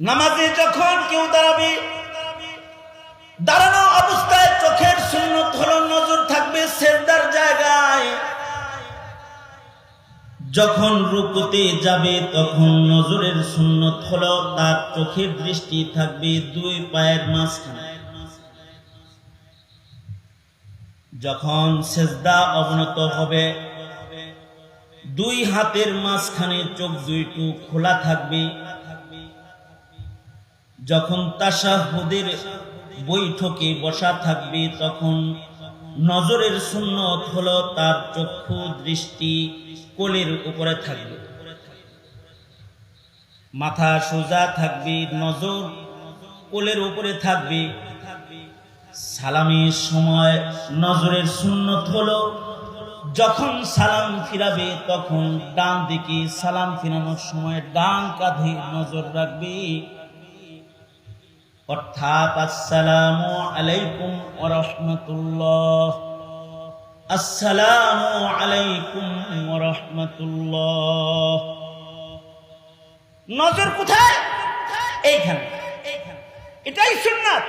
নামাজে যখন কেউ দাঁড়াবে, দাঁড়ানো অবস্থায় চোখের সুন্নত হলো নজর থাকবে সিজদার জায়গায়। যখন রুকুতে যাবে তখন নজরের সুন্নত হলো তার চোখের দৃষ্টি থাকবে দুই পায়ের মাঝখানে। যখন সিজদা অবনত হবে দুই হাতের মাঝখানে চোখ দুইটু খোলা থাকবে। যখন তাশাহুদের বৈঠকে বসা থাকবে তখন নজরের সুন্নত হলো তার চক্ষু দৃষ্টি কোলের উপরে থাকবে, মাথা সোজা থাকবে, নজর কোলের উপরে থাকবে। সালামের সময় নজরের সুন্নত হলো যখন সালাম ফিরাবে তখন ডান দিকে সালাম ফিরানোর সময় ডান কাঁধে নজর রাখবে, অর্থাৎ আসসালামু আলাইকুম ওয়া রাহমাতুল্লাহ, আসসালামু আলাইকুম ওয়া রাহমাতুল্লাহ। নজর কোথায়? এইখানে। এটাই সুন্নাত।